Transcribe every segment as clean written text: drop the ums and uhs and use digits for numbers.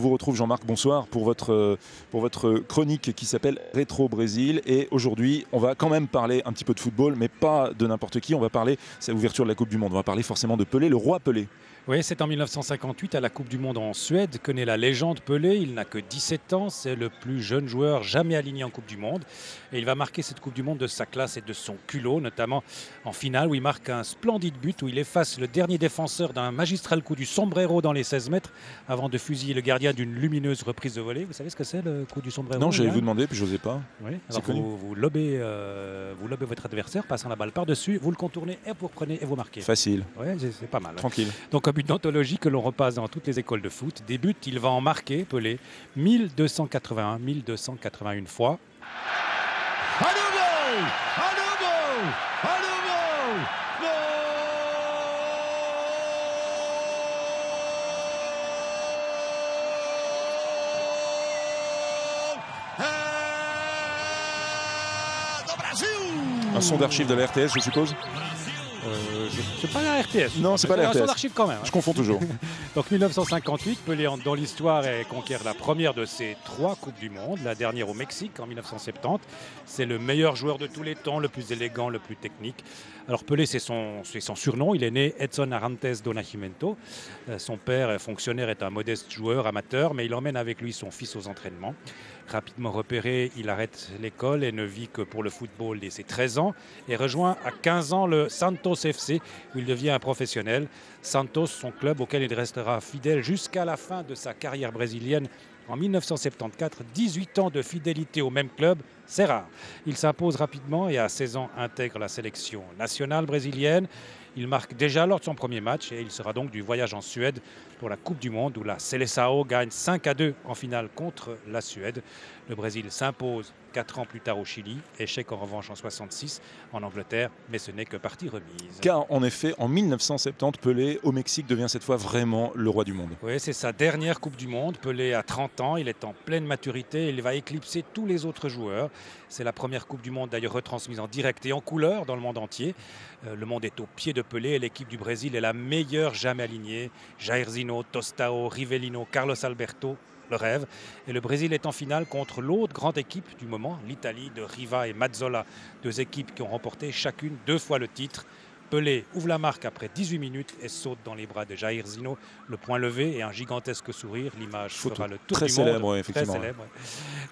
On vous retrouve Jean-Marc, bonsoir, pour votre chronique qui s'appelle Rétro Brésil. Et aujourd'hui, on va quand même parler un petit peu de football, mais pas de n'importe qui. On va parler, c'est l'ouverture de la Coupe du Monde, on va parler forcément de Pelé, le roi Pelé. Oui, c'est en 1958 à la Coupe du Monde en Suède que naît la légende Pelé. Il n'a que 17 ans, c'est le plus jeune joueur jamais aligné en Coupe du Monde. Et il va marquer cette Coupe du Monde de sa classe et de son culot, notamment en finale où il marque un splendide but où il efface le dernier défenseur d'un magistral coup du sombrero dans les 16 mètres avant de fusiller le gardien d'une lumineuse reprise de volée. Vous savez ce que c'est le coup du sombrero? Non, j'allais vous demander, puis je n'osais pas. Oui, alors vous lobez votre adversaire, passant la balle par-dessus, vous le contournez et vous reprenez et vous marquez. Facile. Oui, c'est pas mal. Tranquille. Donc un but d'anthologie que l'on repasse dans toutes les écoles de foot. Des buts, il va en marquer, Pelé, 1281 fois. À nouveau, à nouveau, à nouveau, do Brasil. Un son d'archives de la RTS, je suppose. C'est pas la RTS. Non, c'est pas la RTS. C'est d'archives quand même. Je confonds toujours. Donc 1958, Pelé dans l'histoire conquiert la première de ses 3 Coupes du Monde, la dernière au Mexique en 1970. C'est le meilleur joueur de tous les temps, le plus élégant, le plus technique. Alors Pelé, c'est son surnom. Il est né Edson Arantes do Nascimento. Son père, fonctionnaire, est un modeste joueur amateur, mais il emmène avec lui son fils aux entraînements. Rapidement repéré, il arrête l'école et ne vit que pour le football dès ses 13 ans et rejoint à 15 ans le Santos FC où il devient un professionnel. Santos, son club auquel il restera fidèle jusqu'à la fin de sa carrière brésilienne en 1974. 18 ans de fidélité au même club, c'est rare. Il s'impose rapidement et à 16 ans intègre la sélection nationale brésilienne. Il marque déjà lors de son premier match et il sera donc du voyage en Suède pour la Coupe du Monde où la Seleção gagne 5-2 en finale contre la Suède. Le Brésil s'impose 4 ans plus tard au Chili, échec en revanche en 66 en Angleterre, mais ce n'est que partie remise. Car en effet, en 1970, Pelé au Mexique devient cette fois vraiment le roi du monde. Oui, c'est sa dernière Coupe du Monde. Pelé a 30 ans, il est en pleine maturité, il va éclipser tous les autres joueurs. C'est la première Coupe du Monde d'ailleurs retransmise en direct et en couleur dans le monde entier. Le monde est au pied de Pelé et l'équipe du Brésil est la meilleure jamais alignée. Jairzinho, Tostão, Rivelino, Carlos Alberto, le rêve. Et le Brésil est en finale contre l'autre grande équipe du moment, l'Italie de Riva et Mazzola. 2 équipes qui ont remporté chacune 2 fois le titre. Pelé ouvre la marque après 18 minutes et saute dans les bras de Jairzinho, le poing levé et un gigantesque sourire. L'image fera le tour très du célèbre, monde. ouais, effectivement. Très célèbre.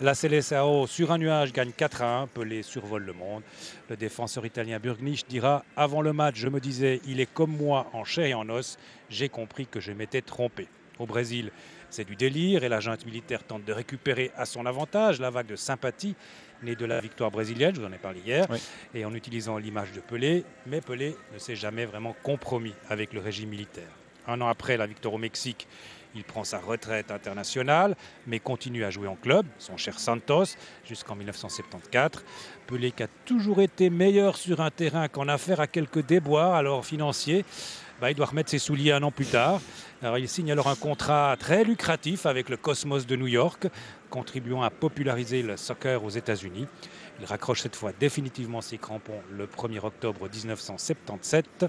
La Seleção, sur un nuage, gagne 4-1. Pelé survole le monde. Le défenseur italien Burgnich dira « Avant le match, je me disais, il est comme moi en chair et en os. J'ai compris que je m'étais trompé. » Au Brésil, c'est du délire et la junte militaire tente de récupérer à son avantage la vague de sympathie née de la victoire brésilienne, je vous en ai parlé hier, oui. Et en utilisant l'image de Pelé. Mais Pelé ne s'est jamais vraiment compromis avec le régime militaire. Un an après la victoire au Mexique, il prend sa retraite internationale, mais continue à jouer en club, son cher Santos, jusqu'en 1974. Pelé qui a toujours été meilleur sur un terrain qu'en affaire à quelques déboires, alors financiers. Il doit remettre ses souliers 1 an plus tard. Alors, il signe alors un contrat très lucratif avec le Cosmos de New York, contribuant à populariser le soccer aux États-Unis. Il raccroche cette fois définitivement ses crampons le 1er octobre 1977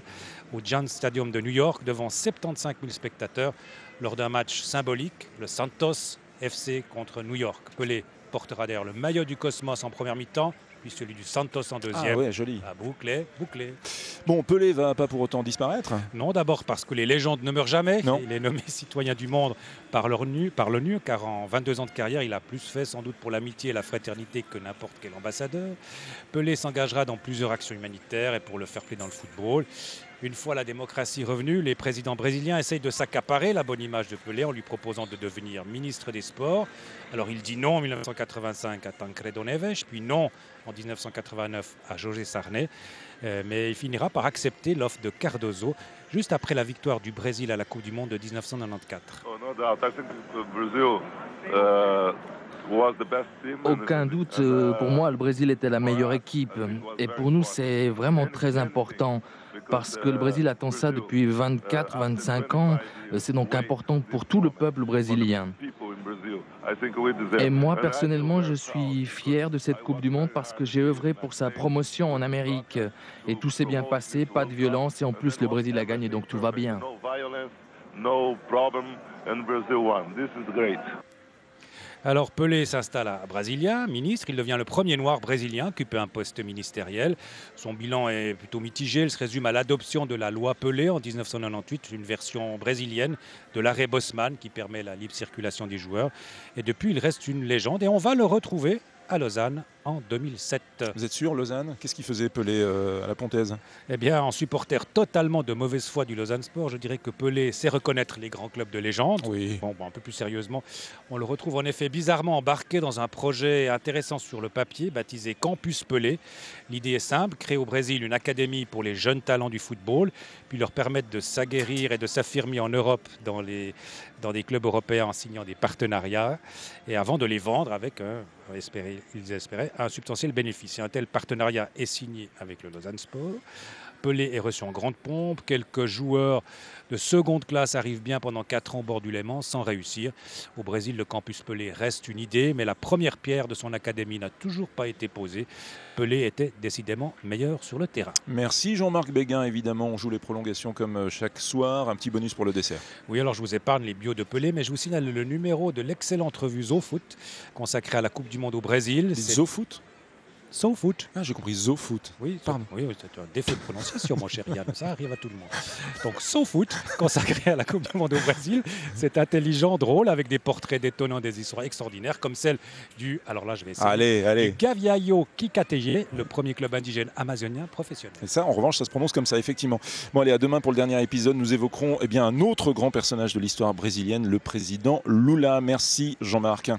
au Giants Stadium de New York devant 75 000 spectateurs lors d'un match symbolique, le Santos FC contre New York. Pelé portera d'ailleurs le maillot du Cosmos en première mi-temps, puis celui du Santos en deuxième. Ah ouais, joli. Bouclé. Bon, Pelé va pas pour autant disparaître. Non, d'abord parce que les légendes ne meurent jamais. Non. Il est nommé citoyen du monde par l'ONU, car en 22 ans de carrière, il a plus fait sans doute pour l'amitié et la fraternité que n'importe quel ambassadeur. Pelé s'engagera dans plusieurs actions humanitaires et pour le fair play dans le football. Une fois la démocratie revenue, les présidents brésiliens essayent de s'accaparer la bonne image de Pelé en lui proposant de devenir ministre des Sports. Alors il dit non en 1985 à Tancredo Neves, puis non en 1989 à José Sarney. Mais il finira par accepter l'offre de Cardoso juste après la victoire du Brésil à la Coupe du Monde de 1994. Aucun doute, pour moi, le Brésil était la meilleure équipe. Et pour nous, c'est vraiment très important. Parce que le Brésil attend ça depuis 24-25 ans. C'est donc important pour tout le peuple brésilien. Et moi, personnellement, je suis fier de cette Coupe du Monde parce que j'ai œuvré pour sa promotion en Amérique. Et tout s'est bien passé, pas de violence. Et en plus, le Brésil a gagné, donc tout va bien. no problem, and Brazil won. This is great. Alors Pelé s'installe à Brasilia, ministre. Il devient le premier noir brésilien à occuper un poste ministériel. Son bilan est plutôt mitigé. Il se résume à l'adoption de la loi Pelé en 1998, une version brésilienne de l'arrêt Bosman qui permet la libre circulation des joueurs. Et depuis, il reste une légende et on va le retrouver à Lausanne en 2007. Vous êtes sûr, Lausanne? Qu'est-ce qu'il faisait Pelé à la Pontaise? Eh bien, en supporter totalement de mauvaise foi du Lausanne Sport, je dirais que Pelé sait reconnaître les grands clubs de légende. Oui. Bon, un peu plus sérieusement, on le retrouve en effet bizarrement embarqué dans un projet intéressant sur le papier, baptisé Campus Pelé. L'idée est simple, créer au Brésil une académie pour les jeunes talents du football, puis leur permettre de s'aguerrir et de s'affirmer en Europe dans des clubs européens en signant des partenariats, et avant de les vendre avec, ils espéraient, un substantiel bénéfice. Et un tel partenariat est signé avec le Lausanne Sport. Pelé est reçu en grande pompe. Quelques joueurs de seconde classe arrivent bien pendant 4 ans au bord du Léman sans réussir. Au Brésil, le campus Pelé reste une idée, mais la première pierre de son académie n'a toujours pas été posée. Pelé était décidément meilleur sur le terrain. Merci Jean-Marc Béguin. Évidemment, on joue les prolongations comme chaque soir. Un petit bonus pour le dessert. Oui, alors je vous épargne les bios de Pelé, mais je vous signale le numéro de l'excellente revue ZoFoot consacrée à la Coupe du Monde au Brésil. ZoFoot? ZoFoot. Ah, j'ai compris ZoFoot. Oui, pardon. Oui, c'est un défaut de prononciation, mon cher Yann. Ça arrive à tout le monde. Donc, ZoFoot, consacré à la Coupe du Monde au Brésil. C'est intelligent, drôle, avec des portraits détonnants, des histoires extraordinaires, comme celle du, alors là, je vais essayer, allez. du Gaviao Kikateye, le premier club indigène amazonien professionnel. Et ça, en revanche, ça se prononce comme ça, effectivement. Bon, allez, à demain pour le dernier épisode. Nous évoquerons un autre grand personnage de l'histoire brésilienne, le président Lula. Merci, Jean-Marc.